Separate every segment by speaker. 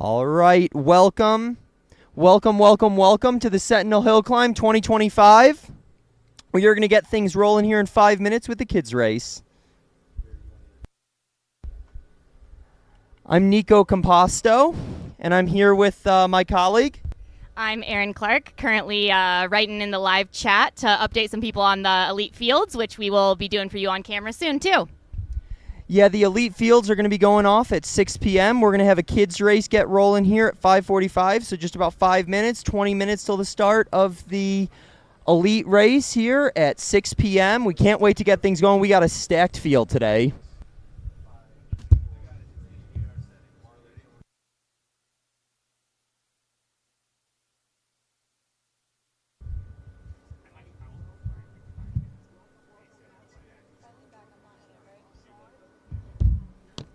Speaker 1: All right, welcome to the Sentinel Hill Climb 2025. You're going to get things rolling here in 5 minutes with the kids race. I'm Nico Composto, and I'm here with my colleague.
Speaker 2: I'm Erin Clark, currently writing in the live chat to update some people on the elite fields, which we will be doing for you on camera soon, too.
Speaker 1: Yeah, the elite fields are going to be going off at 6 p.m. We're going to have a kids race get rolling here at 5:45, so just about 5 minutes, 20 minutes till the start of the elite race here at 6 p.m. We can't wait to get things going. We got a stacked field today.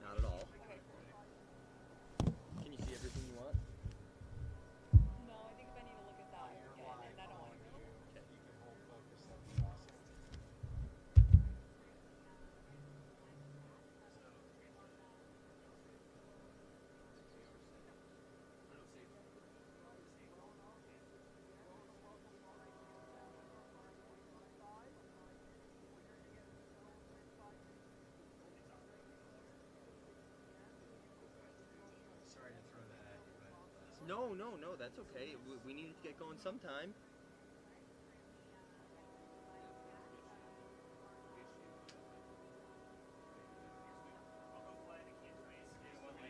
Speaker 1: Not at all. Can you see everything you want?
Speaker 3: No, I think if I need to look at that, yeah, and I don't want to.
Speaker 1: No, that's okay. We needed to get going sometime.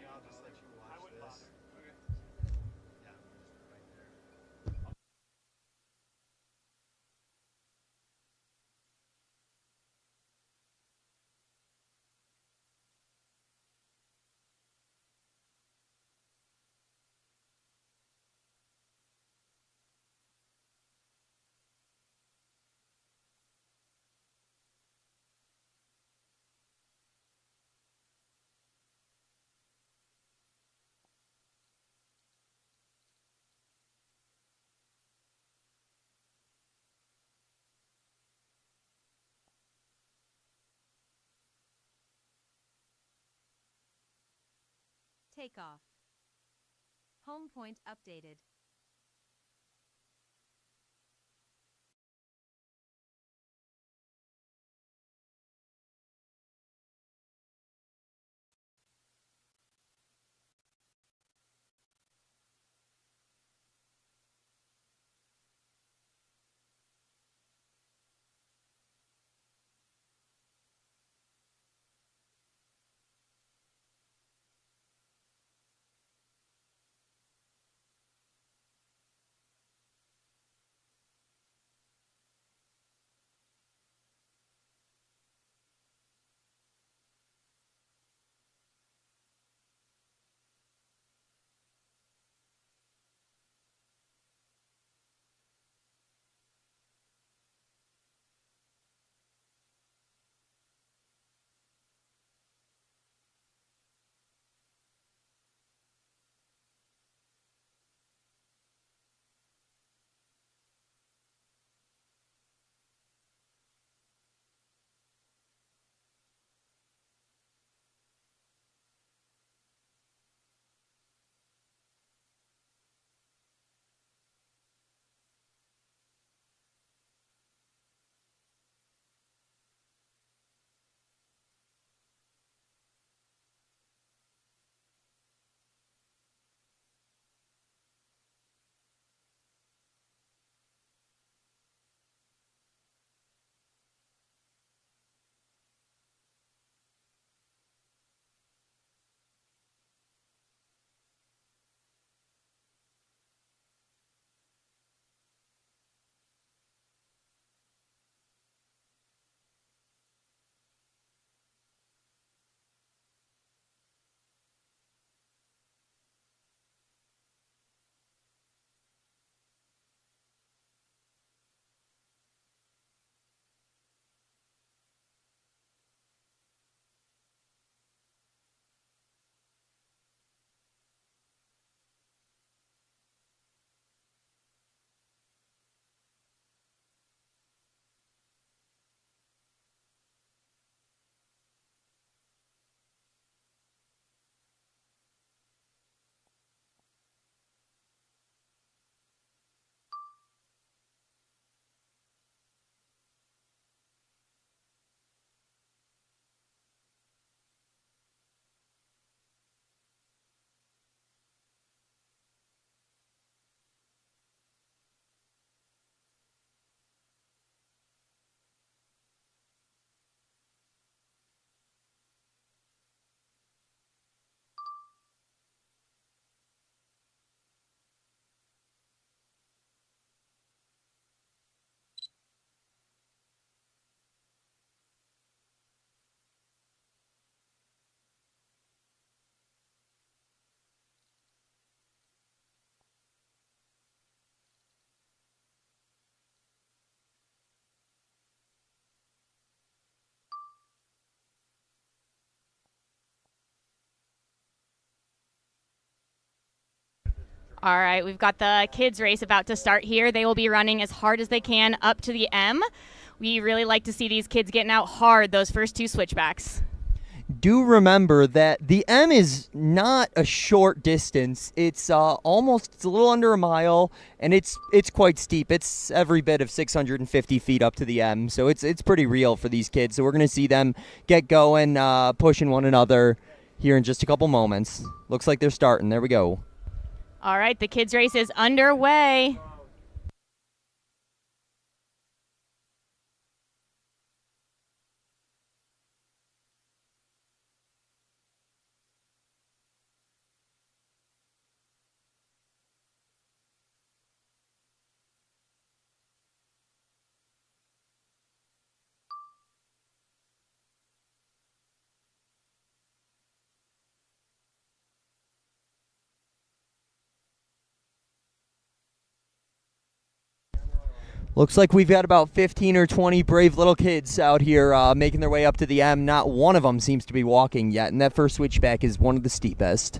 Speaker 4: I'll just let you watch this. Yeah, just right there.
Speaker 5: Takeoff. Home point updated.
Speaker 2: All right, we've got the kids race about to start here. They will be running as hard as they can up to the M. We really like to see these kids getting out hard those first two switchbacks.
Speaker 1: Do remember that the M is not a short distance. It's a little under a mile, and it's quite steep. It's every bit of 650 feet up to the M, so it's pretty real for these kids. So we're going to see them get going, pushing one another here in just a couple moments. Looks like they're starting. There we go.
Speaker 2: All right, the kids race is underway.
Speaker 1: Looks like we've got about 15 or 20 brave little kids out here making their way up to the M. Not one of them seems to be walking yet, and that first switchback is one of the steepest.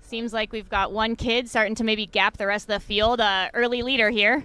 Speaker 2: Seems like we've got one kid starting to maybe gap the rest of the field. Early leader here.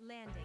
Speaker 5: Landing.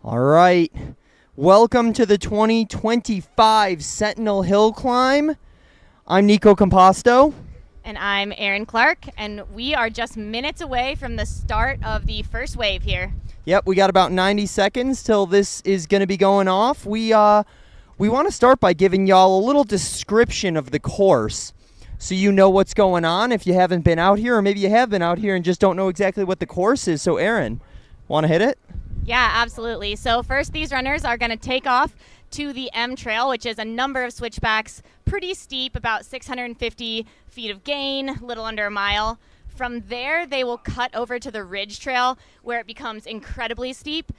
Speaker 1: All right. Welcome to the 2025 Sentinel Hill Climb. I'm Nico Composto.
Speaker 2: And I'm Erin Clark, and we are just minutes away from the start of the first wave here.
Speaker 1: Yep, we got about 90 seconds till this is going to be going off. We want to start by giving y'all a little description of the course so you know what's going on if you haven't been out here, or maybe you have been out here and just don't know exactly what the course is. So, Erin, want to hit it?
Speaker 2: Yeah, absolutely. So first, these runners are going to take off to the M Trail, which is a number of switchbacks, pretty steep, about 650 feet of gain, a little under a mile. From there, they will cut over to the Ridge Trail, where it becomes incredibly steep.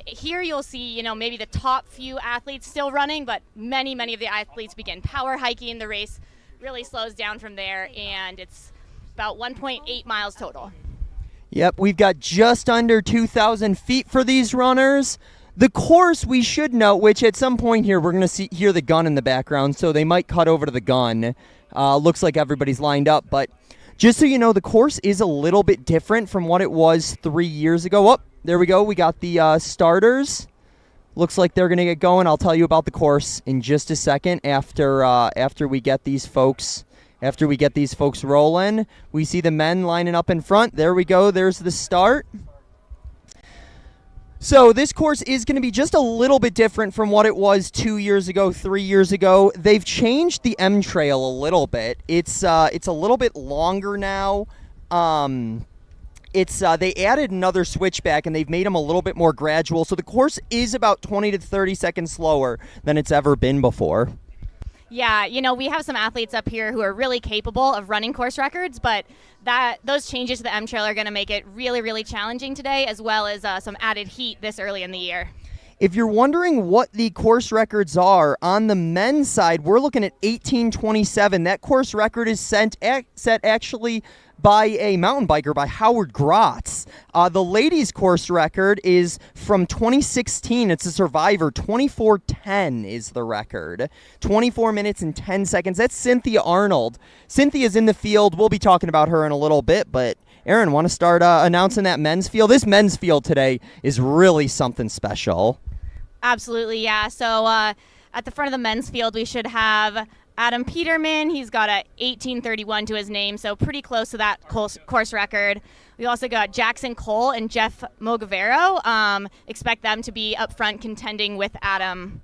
Speaker 2: Here you'll see, maybe the top few athletes still running, but many of the athletes begin power hiking. The race really slows down from there, and it's about 1.8 miles total.
Speaker 1: Yep, we've got just under 2,000 feet for these runners. The course, we should note, which at some point here we're going to hear the gun in the background, so they might cut over to the gun. Looks like everybody's lined up, but just so you know, the course is a little bit different from what it was 3 years ago. Oh, there we go. We got the starters. Looks like they're going to get going. I'll tell you about the course in just a second after we get these folks. After we get these folks rolling, we see the men lining up in front. There we go. There's the start. So this course is going to be just a little bit different from what it was 2 years ago, 3 years ago. They've changed the M Trail a little bit. It's a little bit longer now. They added another switchback, and they've made them a little bit more gradual. So the course is about 20 to 30 seconds slower than it's ever been before.
Speaker 2: Yeah, we have some athletes up here who are really capable of running course records, but those changes to the M Trail are going to make it really, really challenging today, as well as some added heat this early in the year.
Speaker 1: If you're wondering what the course records are, on the men's side, we're looking at 18:27. That course record is set actually by a mountain biker, by Howard Grotz. The ladies' course record is from 2016. It's a survivor. 24:10 is the record. 24 minutes and 10 seconds. That's Cynthia Arnold. Cynthia's in the field. We'll be talking about her in a little bit, but Erin, want to start announcing that men's field? This men's field today is really something special.
Speaker 2: Absolutely, yeah. So at the front of the men's field, we should have Adam Peterman. He's got a 18:31 to his name, so pretty close to that course record. We also got Jackson Cole and Jeff Mogavero. Expect them to be up front contending with Adam.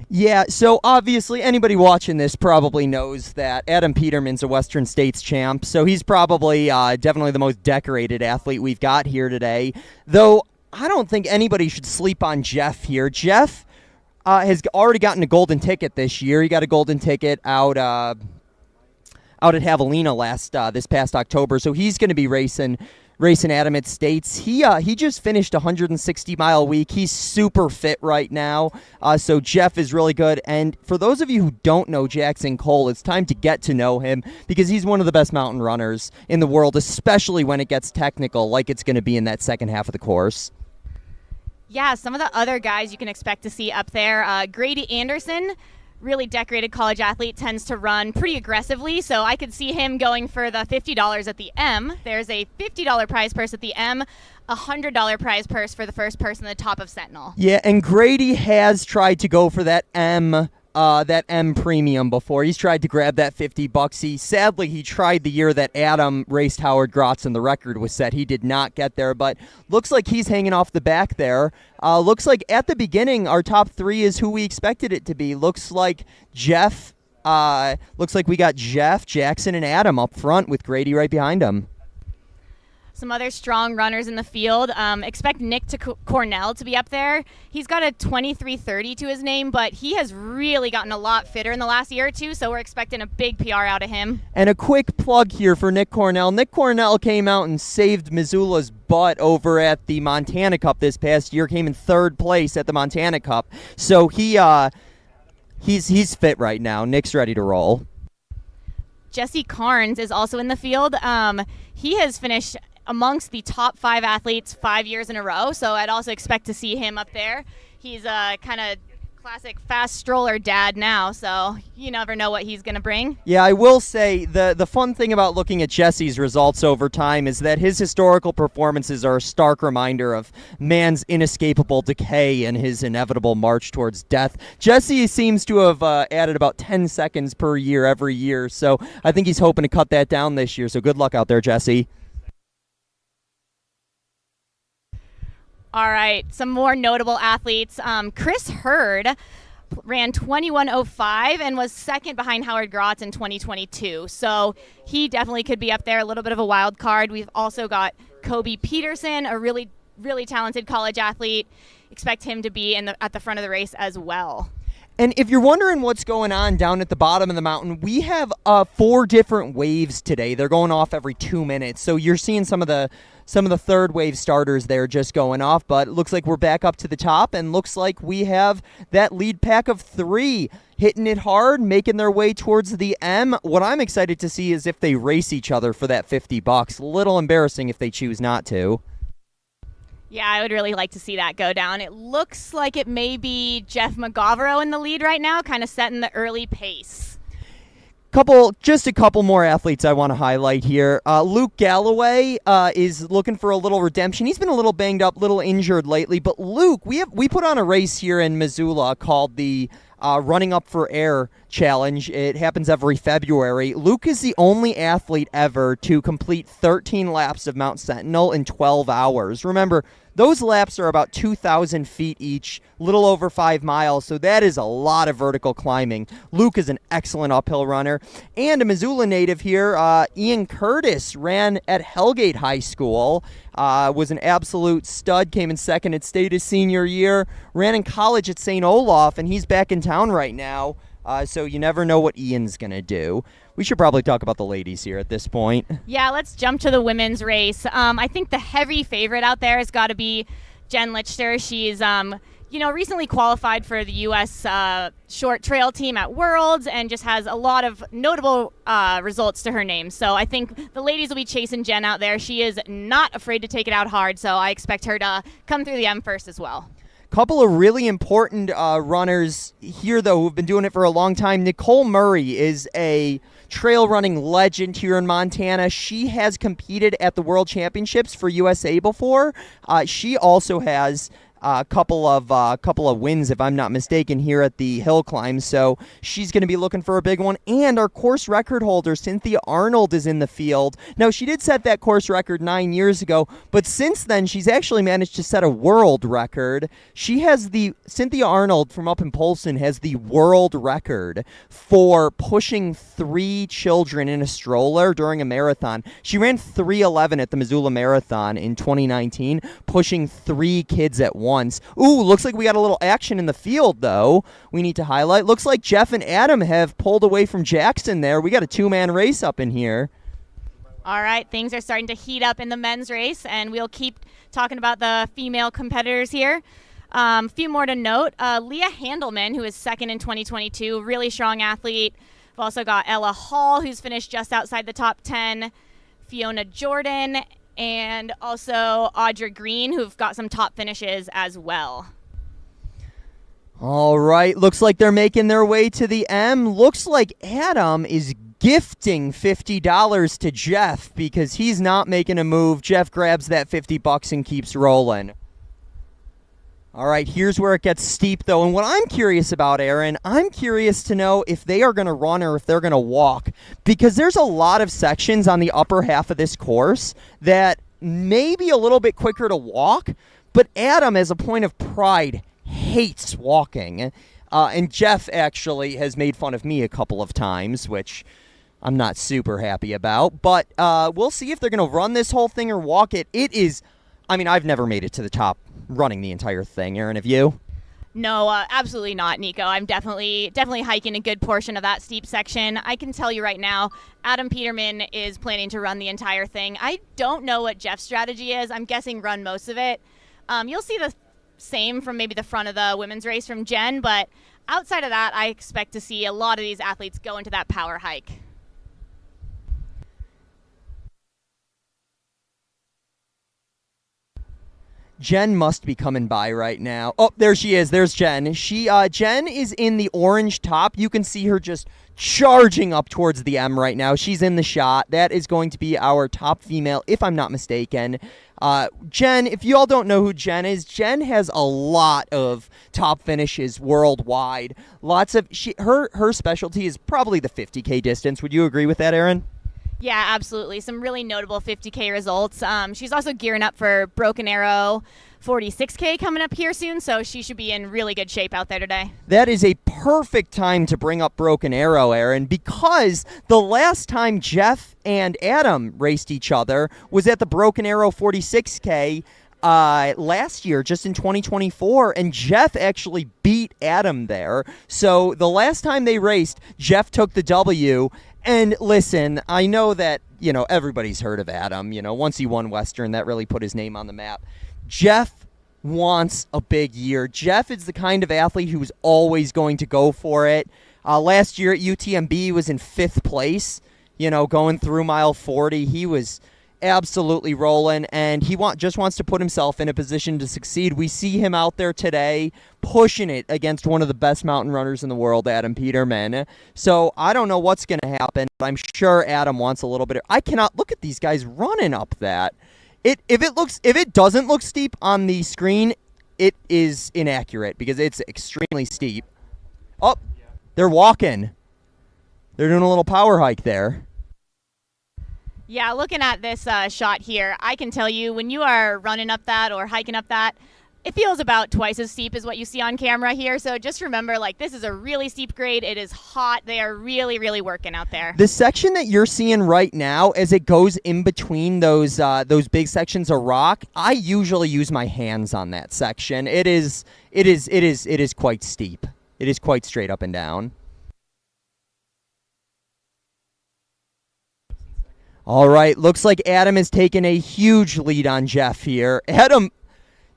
Speaker 1: Yeah, so obviously anybody watching this probably knows that Adam Peterman's a Western States champ, so he's probably definitely the most decorated athlete we've got here today. Though I don't think anybody should sleep on Jeff here. Jeff has already gotten a golden ticket this year. He got a golden ticket out at Javelina this past October, so he's going to be racing Adam at States. He just finished a 160-mile week. He's super fit right now, so Jeff is really good. And for those of you who don't know Jackson Cole, it's time to get to know him because he's one of the best mountain runners in the world, especially when it gets technical like it's going to be in that second half of the course.
Speaker 2: Yeah, some of the other guys you can expect to see up there, Grady Anderson, really decorated college athlete, tends to run pretty aggressively, so I could see him going for the $50 at the M. There's a $50 prize purse at the M, a $100 prize purse for the first person at the top of Sentinel.
Speaker 1: Yeah, and Grady has tried to go for that M premium before. He's tried to grab that $50. Sadly, he tried the year that Adam raced Howard Grotz and the record was set. He did not get there, but looks like he's hanging off the back there. Looks like at the beginning, our top three is who we expected it to be. Looks like Jeff. Looks like we got Jeff, Jackson, and Adam up front with Grady right behind him.
Speaker 2: Some other strong runners in the field. Expect Nick Cornell to be up there. He's got a 23:30 to his name, but he has really gotten a lot fitter in the last year or two, so we're expecting a big PR out of him.
Speaker 1: And a quick plug here for Nick Cornell. Nick Cornell came out and saved Missoula's butt over at the Montana Cup this past year, came in third place at the Montana Cup. So he's fit right now. Nick's ready to roll.
Speaker 2: Jesse Carnes is also in the field. He has finished amongst the top 5 athletes 5 years in a row, so I'd also expect to see him up there. He's kind of classic fast stroller dad now, so you never know what he's going to bring.
Speaker 1: Yeah, I will say the fun thing about looking at Jesse's results over time is that his historical performances are a stark reminder of man's inescapable decay and his inevitable march towards death. Jesse seems to have added about 10 seconds per year every year, so I think he's hoping to cut that down this year, so good luck out there, Jesse.
Speaker 2: All right, some more notable athletes. Chris Hurd ran 21:05 and was second behind Howard Grotz in 2022. So he definitely could be up there, a little bit of a wild card. We've also got Kobe Peterson, a really, really talented college athlete. Expect him to be at the front of the race as well.
Speaker 1: And if you're wondering what's going on down at the bottom of the mountain, we have 4 different waves today. They're going off every 2 minutes. So you're seeing some of the third wave starters there just going off, but it looks like we're back up to the top, and looks like we have that lead pack of 3 hitting it hard, making their way towards the M. What I'm excited to see is if they race each other for that $50. A little embarrassing if they choose not to.
Speaker 2: Yeah, I would really like to see that go down. It looks like it may be Jeff McGovero in the lead right now, kind of setting the early pace.
Speaker 1: Just a couple more athletes I want to highlight here. Luke Galloway is looking for a little redemption. He's been a little banged up, little injured lately. But Luke, we put on a race here in Missoula called the Running Up for Air Challenge. It happens every February. Luke is the only athlete ever to complete 13 laps of Mount Sentinel in 12 hours. Remember, those laps are about 2,000 feet each, little over 5 miles, so that is a lot of vertical climbing. Luke is an excellent uphill runner. And a Missoula native here, Ian Curtis, ran at Hellgate High School, was an absolute stud, came in second at state his senior year, ran in college at St. Olaf, and he's back in town right now, so you never know what Ian's going to do. We should probably talk about the ladies here at this point.
Speaker 2: Yeah, let's jump to the women's race. I think the heavy favorite out there has got to be Jen Lichter. She's, recently qualified for the U.S. short trail team at Worlds and just has a lot of notable results to her name. So I think the ladies will be chasing Jen out there. She is not afraid to take it out hard, so I expect her to come through the M first as well.
Speaker 1: Couple of really important runners here, though, who've been doing it for a long time. Nicole Murray is a trail running legend here in Montana. She has competed at the World Championships for USA before. She also has a couple of wins, if I'm not mistaken, here at the hill climb. So she's going to be looking for a big one. And our course record holder, Cynthia Arnold, is in the field. Now, she did set that course record 9 years ago, but since then, she's actually managed to set a world record. Cynthia Arnold from up in Polson has the world record for pushing 3 children in a stroller during a marathon. She ran 3:11 at the Missoula Marathon in 2019, pushing 3 kids at once. Ooh, looks like we got a little action in the field, though. We need to highlight. Looks like Jeff and Adam have pulled away from Jackson there. We got a 2-man race up in here.
Speaker 2: All right, things are starting to heat up in the men's race, and we'll keep talking about the female competitors here. A few more to note. Leah Handelman, who is second in 2022, really strong athlete. We've also got Ella Hall, who's finished just outside the top 10. Fiona Jordan, and also Audra Green, who've got some top finishes as well.
Speaker 1: All right, looks like they're making their way to the M. Looks like Adam is gifting $50 to Jeff because he's not making a move. Jeff grabs that $50 and keeps rolling. All right, here's where it gets steep, though. And what I'm curious about, Aaron, I'm curious to know if they are going to run or if they're going to walk, because there's a lot of sections on the upper half of this course that may be a little bit quicker to walk, but Adam, as a point of pride, hates walking. And Jeff actually has made fun of me a couple of times, which I'm not super happy about. But we'll see if they're going to run this whole thing or walk it. It is, I've never made it to the top running the entire thing. Aaron, have you?
Speaker 2: No, absolutely not, Nico. I'm definitely hiking a good portion of that steep section. I can tell you right now, Adam Peterman is planning to run the entire thing. I don't know what Jeff's strategy is. I'm guessing run most of it. You'll see the same from maybe the front of the women's race from Jen, but outside of that, I expect to see a lot of these athletes go into that power hike.
Speaker 1: Jen must be coming by right now. Oh, there she is. There's Jen. Jen is in the orange top. You can see her just charging up towards the M right now. She's in the shot. That is going to be our top female, if I'm not mistaken. Jen, if you all don't know who Jen is, Jen has a lot of top finishes worldwide. Her specialty is probably the 50K distance. Would you agree with that, Erin?
Speaker 2: Yeah, absolutely. Some really notable 50K results. She's also gearing up for Broken Arrow 46K coming up here soon, so she should be in really good shape out there today.
Speaker 1: That is a perfect time to bring up Broken Arrow, Erin, because the last time Jeff and Adam raced each other was at the Broken Arrow 46K last year, just in 2024, and Jeff actually beat Adam there. So the last time they raced, Jeff took the W. And listen, I know that, everybody's heard of Adam. Once he won Western, that really put his name on the map. Jeff wants a big year. Jeff is the kind of athlete who's always going to go for it. Last year at UTMB, he was in 5th place, going through mile 40. He was absolutely rolling, and he just wants to put himself in a position to succeed. We see him out there today pushing it against one of the best mountain runners in the world, Adam Peterman. So I don't know what's going to happen, but I'm sure Adam wants a little bit. I cannot look at these guys running up that. If it doesn't look steep on the screen, it is inaccurate because it's extremely steep. Oh, they're walking. They're doing a little power hike there.
Speaker 2: Yeah, looking at this shot here, I can tell you when you are running up that or hiking up that, it feels about twice as steep as what you see on camera here. So just remember, this is a really steep grade. It is hot. They are really, really working out there.
Speaker 1: The section that you're seeing right now, as it goes in between those big sections of rock, I usually use my hands on that section. It is quite steep. It is quite straight up and down. All right, looks like Adam has taken a huge lead on Jeff here. Adam,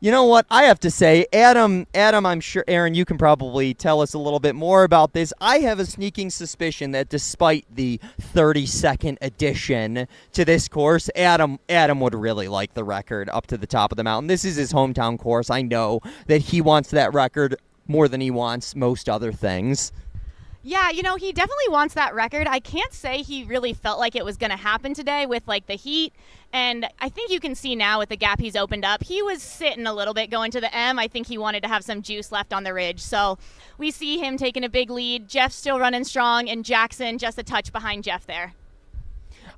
Speaker 1: you know what? I have to say, Adam, I'm sure, Erin, you can probably tell us a little bit more about this. I have a sneaking suspicion that despite the 32nd addition to this course, Adam would really like the record up to the top of the mountain. This is his hometown course. I know that he wants that record more than he wants most other things.
Speaker 2: Yeah, he definitely wants that record. I can't say he really felt like it was going to happen today with the heat. And I think you can see now with the gap he's opened up, he was sitting a little bit going to the M. I think he wanted to have some juice left on the ridge. So we see him taking a big lead. Jeff's still running strong, and Jackson just a touch behind Jeff there.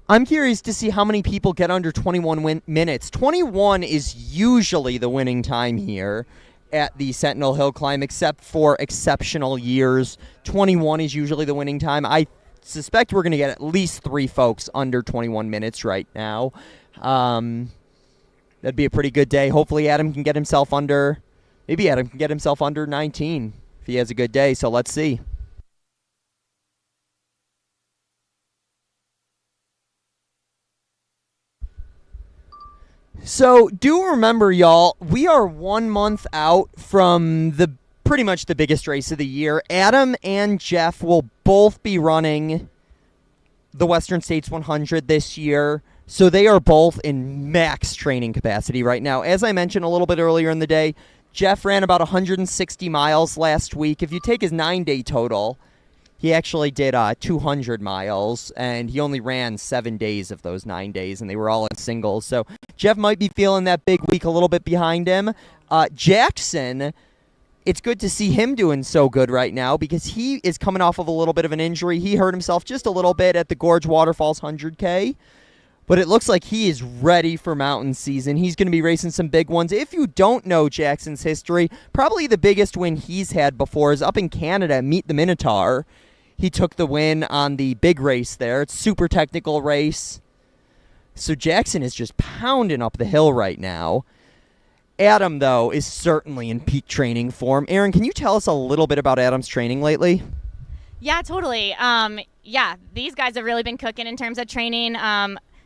Speaker 1: I'm curious to see how many people get under 21 minutes. 21 is usually the winning time here at the Sentinel Hill Climb, except for exceptional years. 21 is usually the winning time. I suspect we're going to get at least 3 folks under 21 minutes right now. That'd be a pretty good day. Hopefully Adam can get himself under 19 if he has a good day, so let's see. So do remember, y'all, we are 1 month out from pretty much the biggest race of the year. Adam and Jeff will both be running the Western States 100 this year, so they are both in max training capacity right now. As I mentioned a little bit earlier in the day, Jeff ran about 160 miles last week. If you take his 9-day total, he actually did 200 miles, and he only ran 7 days of those 9 days, and they were all in singles. So Jeff might be feeling that big week a little bit behind him. Jackson, it's good to see him doing so good right now because he is coming off of a little bit of an injury. He hurt himself just a little bit at the Gorge Waterfalls 100K, but it looks like he is ready for mountain season. He's going to be racing some big ones. If you don't know Jackson's history, probably the biggest win he's had before is up in Canada, Meet the Minotaur. He took the win on the big race there. It's a super technical race. So Jackson is just pounding up the hill right now. Adam, though, is certainly in peak training form. Erin, can you tell us a little bit about Adam's training lately?
Speaker 2: Yeah, totally. These guys have really been cooking in terms of training.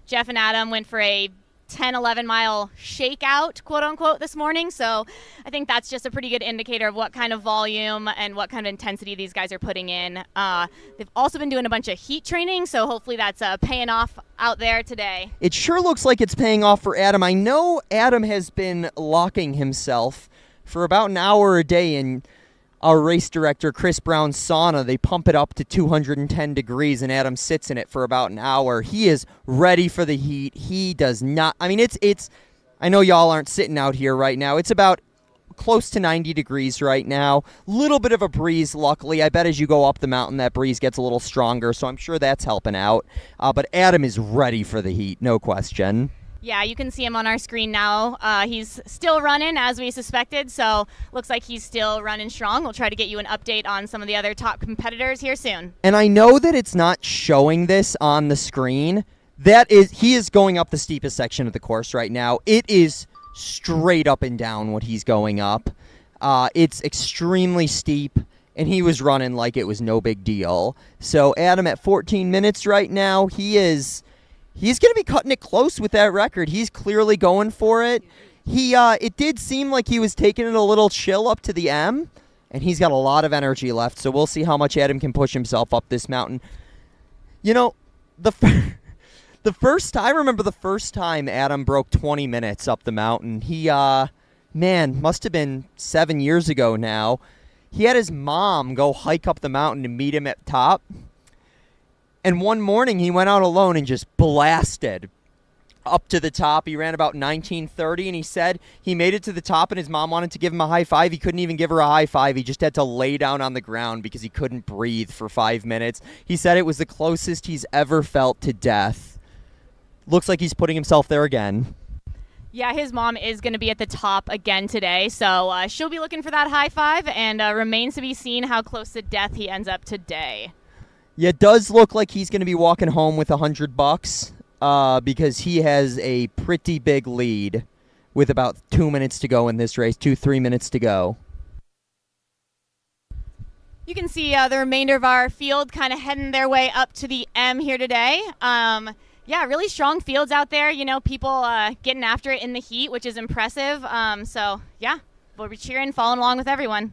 Speaker 2: Jeff and Adam went for a 10, 11 mile shakeout, quote unquote, this morning. So I think that's just a pretty good indicator of what kind of volume and what kind of intensity these guys are putting in. They've also been doing a bunch of heat training, so hopefully that's paying off out there today.
Speaker 1: It sure looks like it's paying off for Adam. I know Adam has been locking himself for about an hour a day in our race director Chris Brown's sauna. They pump it up to 210 degrees, and Adam sits in it for about an hour. He is ready for the heat. He does not. I mean, it's. I know y'all aren't sitting out here right now. It's about close to 90 degrees right now. Little bit of a breeze, luckily. I bet as you go up the mountain, that breeze gets a little stronger, so I'm sure that's helping out. But Adam is ready for the heat, no question.
Speaker 2: Yeah, you can see him on our screen now. He's still running as we suspected, so looks like he's still running strong. We'll try to get you an update on some of the other top competitors here soon.
Speaker 1: And I know that it's not showing this on the screen. He is going up the steepest section of the course right now. It is straight up and down what he's going up. It's extremely steep, and he was running like it was no big deal. So Adam at 14 minutes right now, he's going to be cutting it close with that record. He's clearly going for it. It did seem like he was taking it a little chill up to the M, and he's got a lot of energy left, so we'll see how much Adam can push himself up this mountain. You know, I remember the first time Adam broke 20 minutes up the mountain. He, must have been 7 years ago now. He had his mom go hike up the mountain to meet him at top. And one morning, he went out alone and just blasted up to the top. He ran about 19:30, and he said he made it to the top, and his mom wanted to give him a high five. He couldn't even give her a high five. He just had to lay down on the ground because he couldn't breathe for 5 minutes. He said it was the closest he's ever felt to death. Looks like he's putting himself there again.
Speaker 2: Yeah, his mom is going to be at the top again today, so she'll be looking for that high five, and remains to be seen how close to death he ends up today.
Speaker 1: Yeah, it does look like he's going to be walking home with $100 because he has a pretty big lead with about 2 minutes to go in this race, 3 minutes to go.
Speaker 2: You can see the remainder of our field kind of heading their way up to the M here today. Yeah, really strong fields out there. You know, people getting after it in the heat, which is impressive. So, yeah, we'll be cheering, following along with everyone.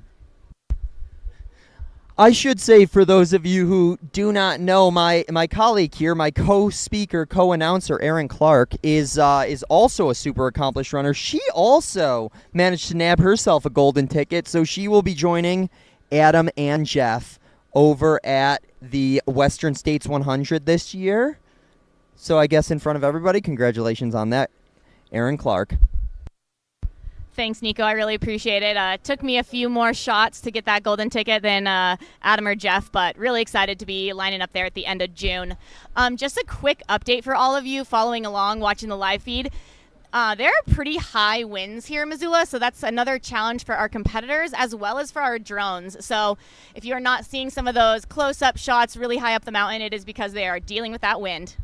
Speaker 1: I should say, for those of you who do not know, my colleague here, my co-speaker, co-announcer, Erin Clark, is also a super accomplished runner. She also managed to nab herself a golden ticket, so she will be joining Adam and Jeff over at the Western States 100 this year. So I guess in front of everybody, congratulations on that, Erin Clark.
Speaker 2: Thanks, Nico. I really appreciate it. It took me a few more shots to get that golden ticket than Adam or Jeff, but really excited to be lining up there at the end of June. Just a quick update for all of you following along, watching the live feed. There are pretty high winds here in Missoula, so that's another challenge for our competitors as well as for our drones. So if you are not seeing some of those close-up shots really high up the mountain, it is because they are dealing with that wind.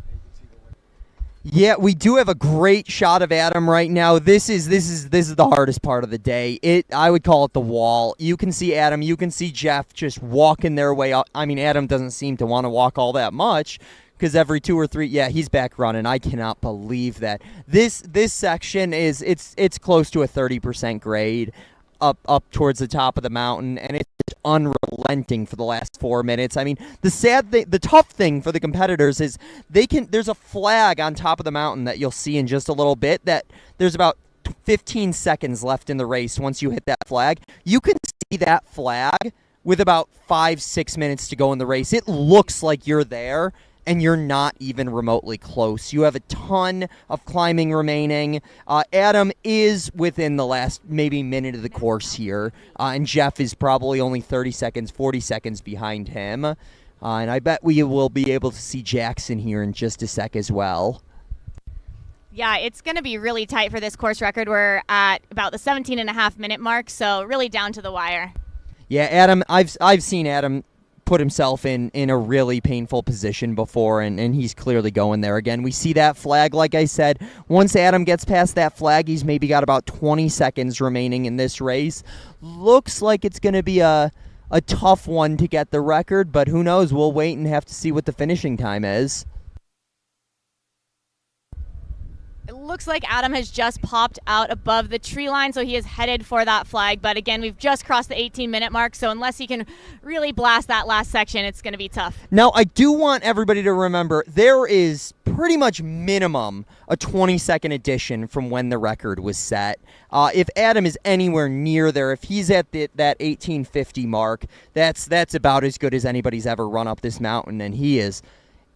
Speaker 1: Yeah, we do have a great shot of Adam right now. This is the hardest part of the day. I would call it the wall. You can see Adam, you can see Jeff just walking their way up. I mean, Adam doesn't seem to want to walk all that much because every 2 or 3, yeah, he's back running. I cannot believe that. This section it's close to a 30% grade up towards the top of the mountain, and it's unrelenting for the last 4 minutes. I mean, the tough thing for the competitors is there's a flag on top of the mountain that you'll see in just a little bit that there's about 15 seconds left in the race. Once you hit that flag, you can see that flag with about 5-6 minutes to go in the race. It looks like you're there, and you're not even remotely close. You have a ton of climbing remaining. Adam is within the last maybe minute of the course here, and Jeff is probably only 30 seconds, 40 seconds behind him. And I bet we will be able to see Jackson here in just a sec as well.
Speaker 2: Yeah, it's going to be really tight for this course record. We're at about the 17.5-minute mark, so really down to the wire.
Speaker 1: Yeah, Adam, I've seen Adam put himself in a really painful position before, and he's clearly going there again. We see that flag, like I said. Once Adam gets past that flag, he's maybe got about 20 seconds remaining in this race. Looks like it's going to be a tough one to get the record, but who knows? We'll wait and have to see what the finishing time is.
Speaker 2: It looks like Adam has just popped out above the tree line, so he is headed for that flag. But again, we've just crossed the 18-minute mark, so unless he can really blast that last section, it's going to be tough.
Speaker 1: Now, I do want everybody to remember there is pretty much minimum a 20-second addition from when the record was set. If Adam is anywhere near there, if he's at that 1850 mark, that's about as good as anybody's ever run up this mountain, and he is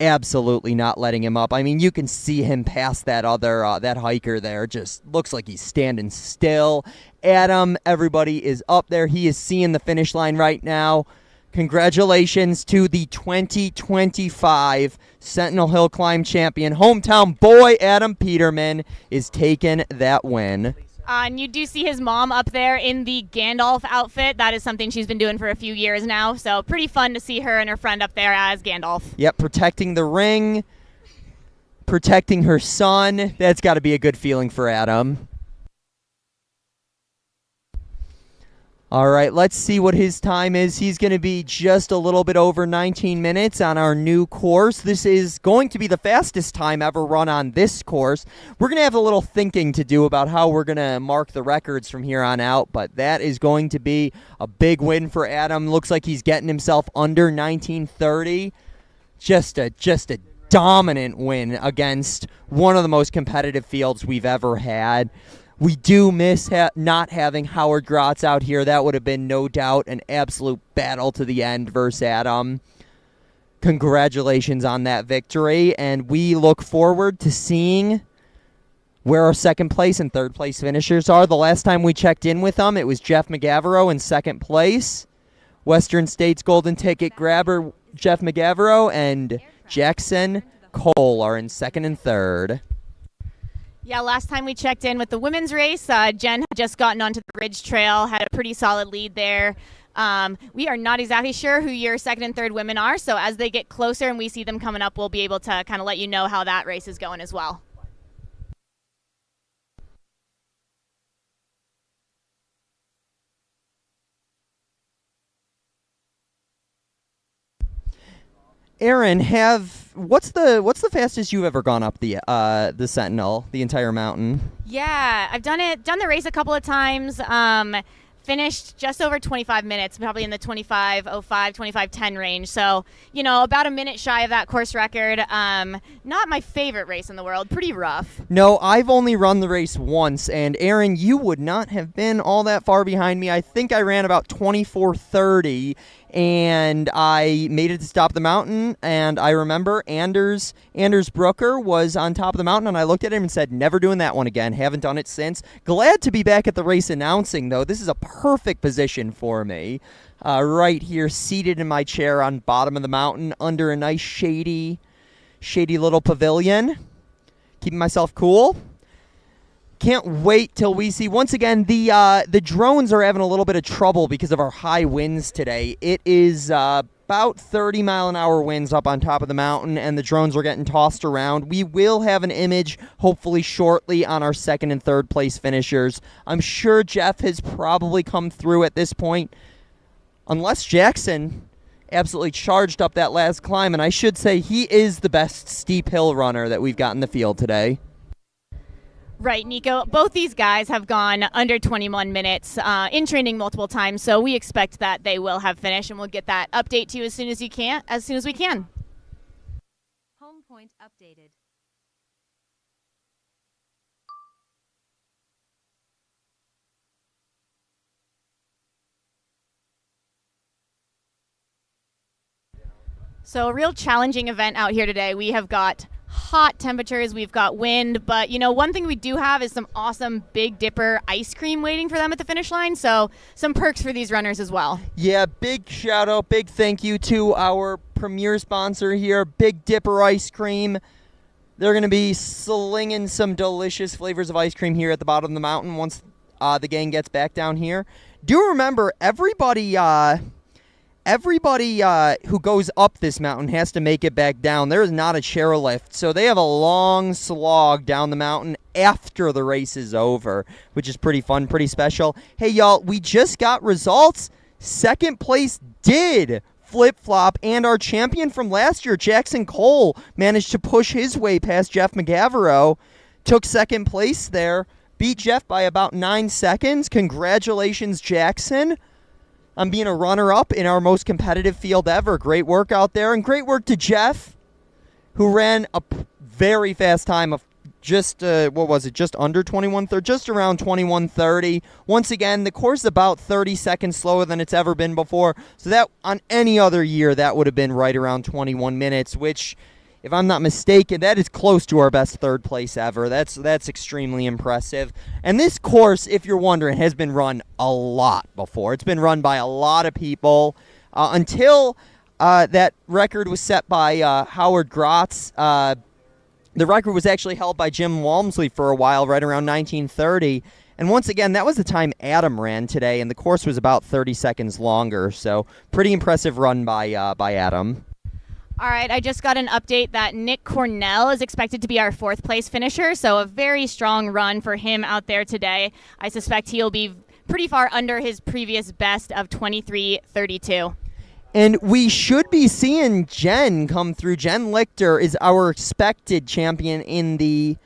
Speaker 1: absolutely not letting him up. I mean, you can see him past that other that hiker there. Just looks like he's standing still. Adam, everybody is up there. He is seeing the finish line right now. Congratulations to the 2025 Sentinel Hill Climb champion. Hometown boy Adam Peterman is taking that win.
Speaker 2: And you do see his mom up there in the Gandalf outfit. That is something she's been doing for a few years now. So pretty fun to see her and her friend up there as Gandalf.
Speaker 1: Yep, protecting the ring, protecting her son. That's got to be a good feeling for Adam. All right, let's see what his time is. He's going to be just a little bit over 19 minutes on our new course. This is going to be the fastest time ever run on this course. We're going to have a little thinking to do about how we're going to mark the records from here on out, but that is going to be a big win for Adam. Looks like he's getting himself under 1930. Just a dominant win against one of the most competitive fields we've ever had. We do miss not having Howard Grotz out here. That would have been, no doubt, an absolute battle to the end versus Adam. Congratulations on that victory, and we look forward to seeing where our second place and third place finishers are. The last time we checked in with them, it was Jeff McGavero in second place. Western States Golden Ticket grabber Jeff McGavero and Jackson Cole are in second and third.
Speaker 2: Yeah, last time we checked in with the women's race, Jen had just gotten onto the Ridge Trail, had a pretty solid lead there. We are not exactly sure who your second and third women are, so as they get closer and we see them coming up, we'll be able to kind of let you know how that race is going as well.
Speaker 1: Aaron, what's the fastest you've ever gone up the Sentinel, the entire mountain?
Speaker 2: Yeah, I've done the race a couple of times. Finished just over 25 minutes, probably in the 25:05, 25:10 range. So, about a minute shy of that course record. Not my favorite race in the world. Pretty rough.
Speaker 1: No, I've only run the race once, and Aaron, you would not have been all that far behind me. I think I ran about 24:30, and I made it to the top of the mountain, and I remember Anders Brooker was on top of the mountain, and I looked at him and said, never doing that one again. Haven't done it since. Glad to be back at the race announcing, though. This is a perfect position for me. Right here, seated in my chair on bottom of the mountain under a nice shady little pavilion. Keeping myself cool. Can't wait till we see. Once again, the drones are having a little bit of trouble because of our high winds today. It is about 30-mile-an-hour winds up on top of the mountain, and the drones are getting tossed around. We will have an image, hopefully shortly, on our second and third place finishers. I'm sure Jeff has probably come through at this point, unless Jackson absolutely charged up that last climb, and I should say he is the best steep hill runner that we've got in the field today.
Speaker 2: Right, Nico. Both these guys have gone under 21 minutes in training multiple times, so we expect that they will have finished, and we'll get that update to you as soon as we can.
Speaker 5: Home point updated.
Speaker 2: So a real challenging event out here today. We have got hot temperatures, we've got wind, but one thing we do have is some awesome Big Dipper ice cream waiting for them at the finish line, so some perks for these runners as well.
Speaker 1: Yeah, big shout out, big thank you to our premier sponsor here, Big Dipper Ice Cream. They're going to be slinging some delicious flavors of ice cream here at the bottom of the mountain once the gang gets back down here. Do remember, everybody who goes up this mountain has to make it back down. There is not a chairlift, so they have a long slog down the mountain after the race is over, which is pretty fun, pretty special. Hey, y'all, we just got results. Second place did flip-flop, and our champion from last year, Jackson Cole, managed to push his way past Jeff McGavero took second place there. Beat Jeff by about 9 seconds. Congratulations, Jackson, on being a runner-up in our most competitive field ever. Great work out there, and great work to Jeff, who ran a very fast time of just, just under 21:30, just around 21:30. Once again, the course is about 30 seconds slower than it's ever been before. So that, on any other year, that would have been right around 21 minutes, which, if I'm not mistaken, that is close to our best third place ever. That's extremely impressive. And this course, if you're wondering, has been run a lot before. It's been run by a lot of people until that record was set by Howard Grotz. The record was actually held by Jim Walmsley for a while, right around 1930. And once again, that was the time Adam ran today, and the course was about 30 seconds longer. So pretty impressive run by Adam.
Speaker 2: All right, I just got an update that Nick Cornell is expected to be our 4th place finisher, so a very strong run for him out there today. I suspect he'll be pretty far under his previous best of 23:32.
Speaker 1: And we should be seeing Jen come through. Jen Lichter is our expected champion in the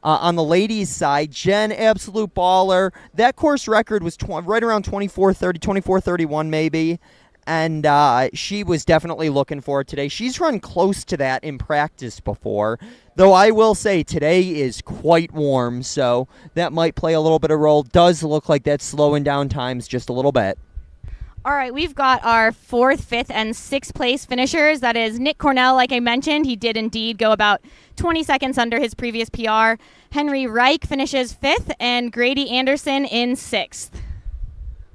Speaker 1: on the ladies' side. Jen, absolute baller. That course record was right around 24:30, 24:31 maybe. And she was definitely looking for it today. She's run close to that in practice before, though I will say today is quite warm, so that might play a little bit of role. Does look like that's slowing down times just a little bit.
Speaker 2: All right, we've got our 4th, 5th, and 6th place finishers. That is Nick Cornell, like I mentioned. He did indeed go about 20 seconds under his previous PR. Henry Reich finishes 5th, and Grady Anderson in 6th.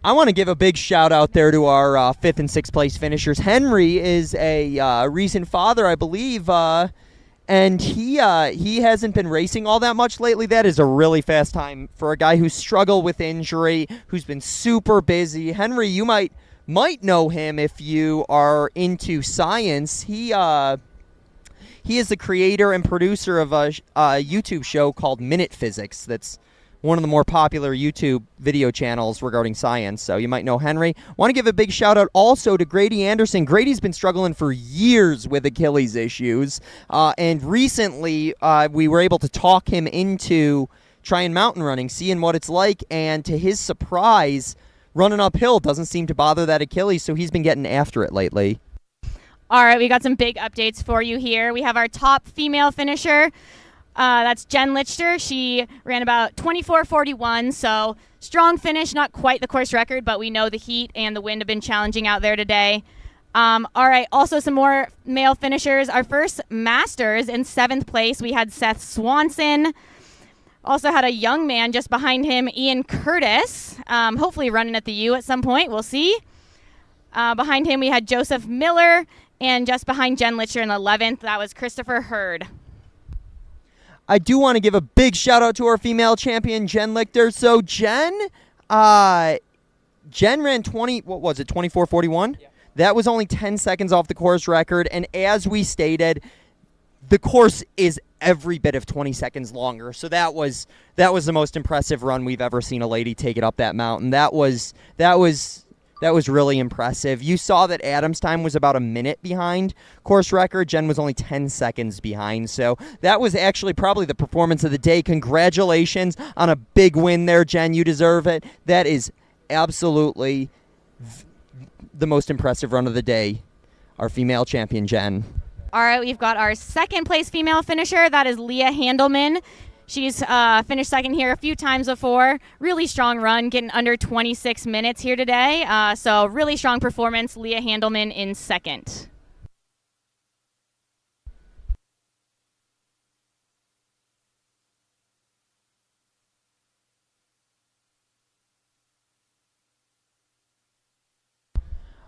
Speaker 1: I want to give a big shout out there to our 5th and 6th place finishers. Henry is a recent father, I believe, and he hasn't been racing all that much lately. That is a really fast time for a guy who's struggled with injury, who's been super busy. Henry, you might know him if you are into science. He is the creator and producer of a YouTube show called Minute Physics. That's one of the more popular YouTube video channels regarding science, so you might know Henry. Want to give a big shout out also to Grady Anderson. Grady's been struggling for years with Achilles issues, and recently we were able to talk him into trying mountain running, seeing what it's like, and to his surprise, running uphill doesn't seem to bother that Achilles, so he's been getting after it lately.
Speaker 2: All right, we got some big updates for you here. We have our top female finisher. That's Jen Lichter. She ran about 24:41, so strong finish, not quite the course record, but we know the heat and the wind have been challenging out there today. All right, also some more male finishers. Our first Masters in 7th place, we had Seth Swanson. Also had a young man just behind him, Ian Curtis, hopefully running at the U at some point. We'll see. Behind him, we had Joseph Miller, and just behind Jen Lichter in 11th, that was Christopher Hurd.
Speaker 1: I do want to give a big shout out to our female champion, Jen Lichter. So Jen ran 24:41? Yeah. That was only 10 seconds off the course record, and as we stated, the course is every bit of 20 seconds longer. So that was the most impressive run we've ever seen a lady take it up that mountain. That was really impressive. You saw that Adam's time was about a minute behind course record. Jen was only 10 seconds behind. So that was actually probably the performance of the day. Congratulations on a big win there, Jen. You deserve it. That is absolutely the most impressive run of the day. Our female champion, Jen.
Speaker 2: All right, we've got our 2nd place female finisher. That is Leah Handelman. She's finished 2nd here a few times before. Really strong run, getting under 26 minutes here today. So really strong performance. Leah Handelman in 2nd.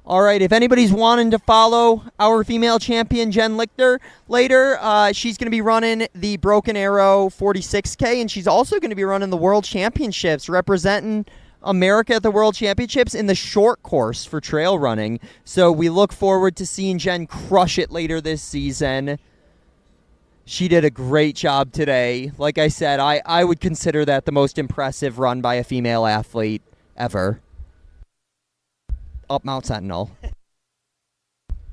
Speaker 1: All right, if anybody's wanting to follow our female champion, Jen Lichter, later, she's going to be running the Broken Arrow 46K, and she's also going to be running the World Championships, representing America at the World Championships in the short course for trail running. So we look forward to seeing Jen crush it later this season. She did a great job today. Like I said, I would consider that the most impressive run by a female athlete ever. Up Mount Sentinel.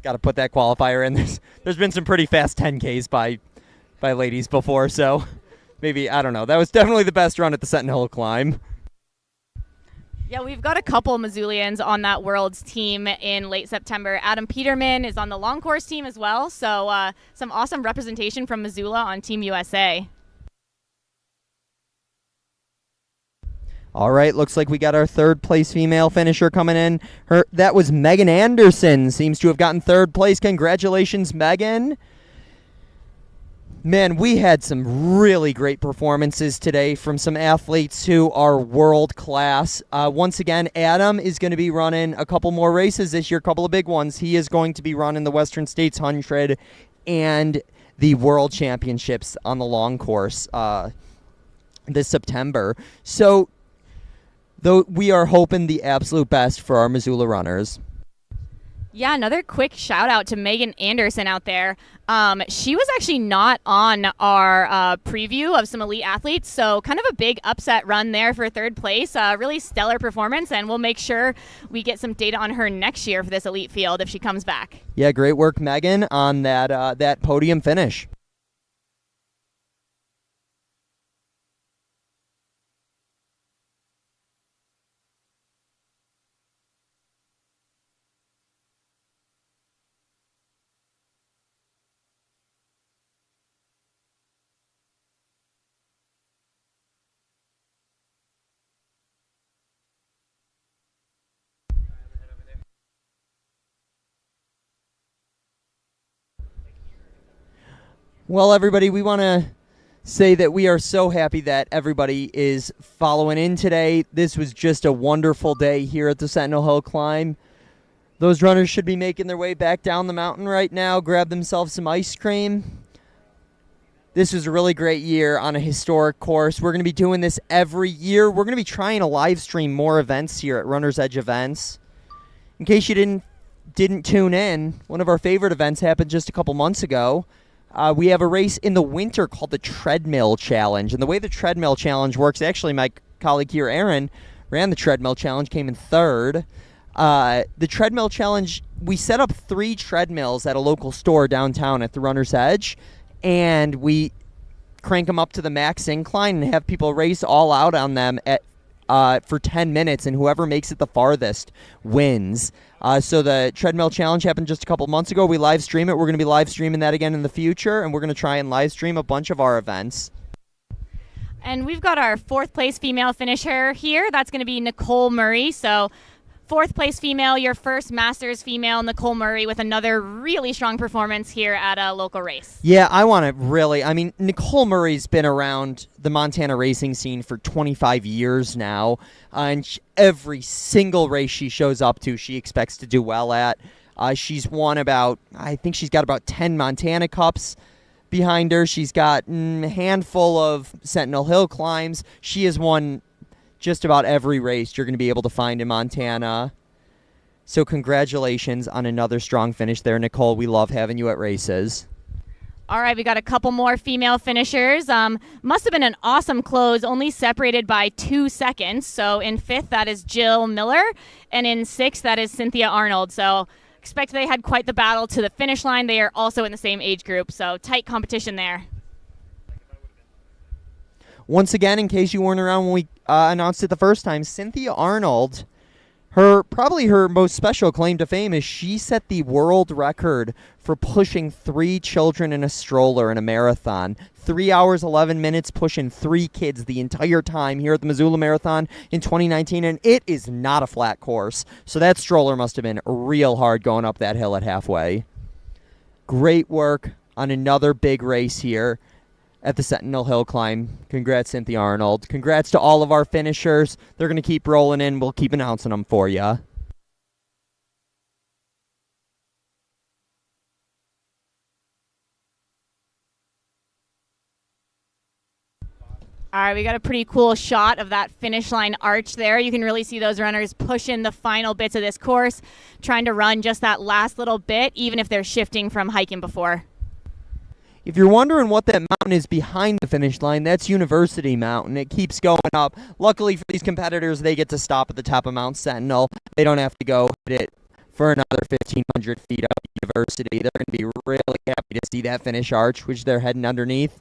Speaker 1: Got to put that qualifier in. There's been some pretty fast 10Ks by ladies before, so maybe, I don't know. That was definitely the best run at the Sentinel Hill climb.
Speaker 2: Yeah, we've got a couple Missoulians on that Worlds team in late September. Adam Peterman is on the long course team as well, so some awesome representation from Missoula on Team USA.
Speaker 1: All right, looks like we got our third place female finisher coming in. That was Megan Anderson, seems to have gotten third place. Congratulations, Megan. Man, we had some really great performances today from some athletes who are world class. Once again, Adam is going to be running a couple more races this year, a couple of big ones. He is going to be running the Western States 100 and the World Championships on the long course this September. So, though we are hoping the absolute best for our Missoula runners.
Speaker 2: Yeah, another quick shout out to Megan Anderson out there. She was actually not on our preview of some elite athletes, so kind of a big upset run there for third place. Really stellar performance, and we'll make sure we get some data on her next year for this elite field if she comes back.
Speaker 1: Yeah, great work, Megan, on that podium finish. Well, everybody, we want to say that we are so happy that everybody is following in today. This was just a wonderful day here at the Sentinel Hill Climb. Those runners should be making their way back down the mountain right now, grab themselves some ice cream. This was a really great year on a historic course. We're going to be doing this every year. We're going to be trying to live stream more events here at Runner's Edge Events. In case you didn't tune in, one of our favorite events happened just a couple months ago. We have a race in the winter called the Treadmill Challenge. And the way the Treadmill Challenge works, actually my colleague here, Aaron, ran the Treadmill Challenge, came in third. The Treadmill Challenge, we set up 3 treadmills at a local store downtown at the Runner's Edge, and we crank them up to the max incline and have people race all out on them for 10 minutes, and whoever makes it the farthest wins. So the Treadmill Challenge happened just a couple months ago. We live stream it. We're going to be live streaming that again in the future, and we're going to try and live stream a bunch of our events.
Speaker 2: And we've got our fourth place female finisher here. That's going to be Nicole Murray. So fourth place female, your first Masters female, Nicole Murray, with another really strong performance here at a local race.
Speaker 1: Yeah, Nicole Murray's been around the Montana racing scene for 25 years now, and every single race she shows up to, she expects to do well at. She's won I think she's got about 10 Montana Cups behind her. She's got a handful of Sentinel Hill climbs. She has won just about every race you're going to be able to find in Montana. So congratulations on another strong finish there, Nicole. We love having you at races.
Speaker 2: All right, we got a couple more female finishers. Must have been an awesome close, only separated by 2 seconds. So in 5th, that is Jill Miller, and in 6th, that is Cynthia Arnold. So expect they had quite the battle to the finish line. They are also in the same age group, so tight competition there.
Speaker 1: Once again, in case you weren't around when we announced it the first time, Cynthia Arnold, probably her most special claim to fame is she set the world record for pushing 3 children in a stroller in a marathon. 3 hours, 11 minutes, pushing 3 kids the entire time here at the Missoula Marathon in 2019, and it is not a flat course. So that stroller must have been real hard going up that hill at halfway. Great work on another big race here at the Sentinel Hill Climb. Congrats, Cynthia Arnold. Congrats to all of our finishers. They're going to keep rolling in. We'll keep announcing them for you.
Speaker 2: All right, we got a pretty cool shot of that finish line arch there. You can really see those runners pushing the final bits of this course, trying to run just that last little bit, even if they're shifting from hiking before.
Speaker 1: If you're wondering what that mountain is behind the finish line, that's University Mountain. It keeps going up. Luckily for these competitors, they get to stop at the top of Mount Sentinel. They don't have to go hit it for another 1,500 feet up University. They're going to be really happy to see that finish arch, which they're heading underneath.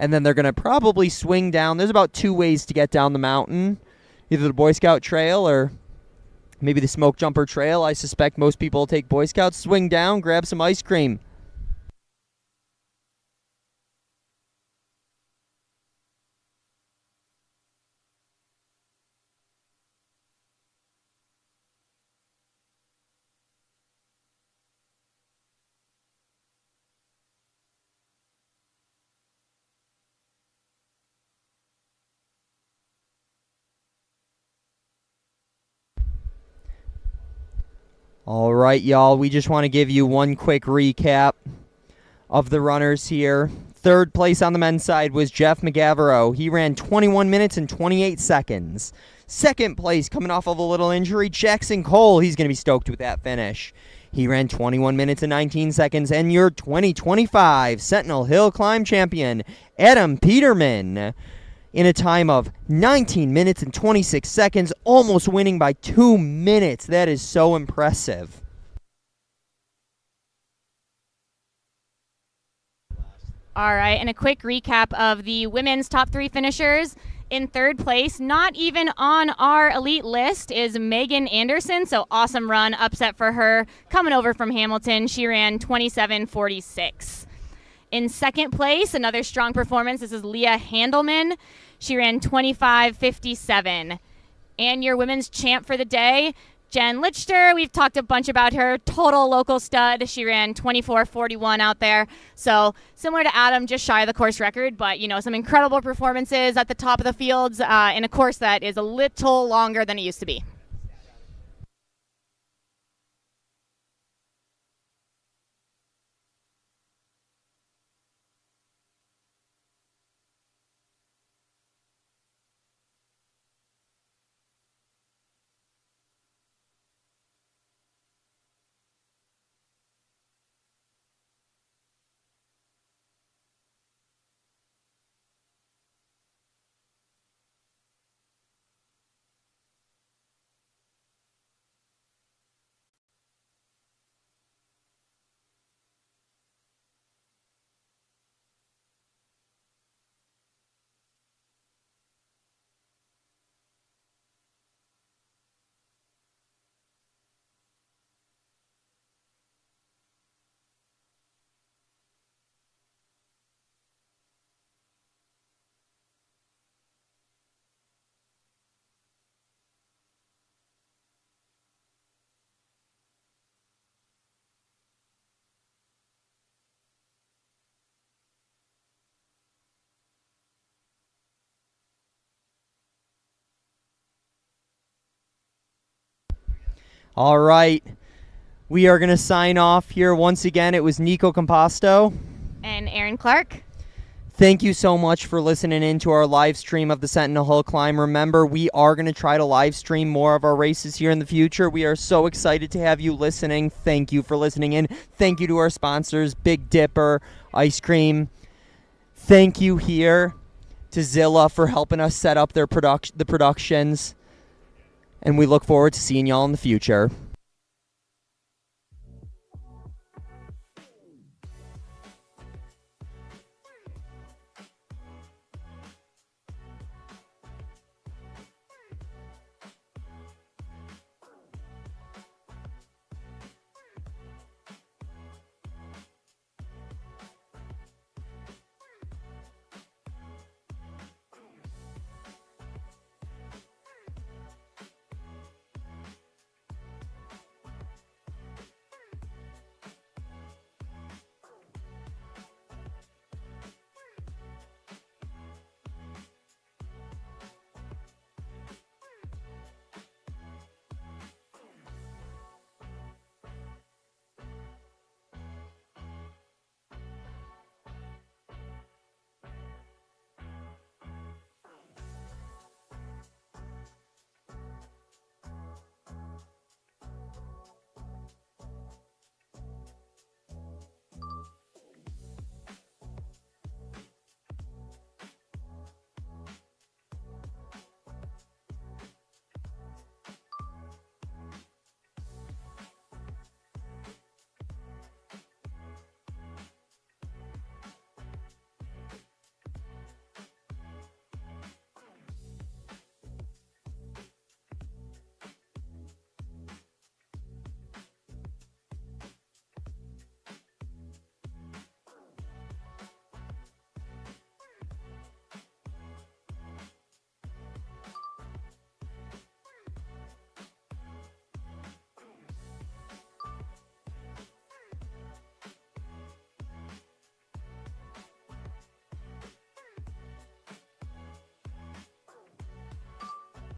Speaker 1: And then they're going to probably swing down. There's about 2 ways to get down the mountain. Either the Boy Scout Trail or maybe the Smoke Jumper Trail. I suspect most people will take Boy Scouts. Swing down, grab some ice cream. All right, y'all, we just want to give you one quick recap of the runners here. Third place on the men's side was Jeff McGavero. He ran 21 minutes and 28 seconds. Second place, coming off of a little injury, Jackson Cole. He's going to be stoked with that finish. He ran 21 minutes and 19 seconds. And your 2025 Sentinel Hill Climb champion, Adam Peterman, in a time of 19 minutes and 26 seconds, almost winning by 2 minutes. That is so impressive.
Speaker 2: All right, and a quick recap of the women's top 3 finishers. In third place, not even on our elite list, is Megan Anderson. So awesome run, upset for her. Coming over from Hamilton, she ran 27:46. In second place, another strong performance. This is Leah Handelman. She ran 25:57. And your women's champ for the day, Jen Lichter. We've talked a bunch about her. Total local stud. She ran 24:41 out there. So similar to Adam, just shy of the course record, but some incredible performances at the top of the fields in a course that is a little longer than it used to be.
Speaker 1: All right. We are going to sign off here. Once again, it was Nico Composto.
Speaker 2: And Aaron Clark.
Speaker 1: Thank you so much for listening in to our live stream of the Sentinel Hill Climb. Remember, we are going to try to live stream more of our races here in the future. We are so excited to have you listening. Thank you for listening in. Thank you to our sponsors, Big Dipper, Ice Cream. Thank you here to Zilla for helping us set up the productions. And we look forward to seeing y'all in the future.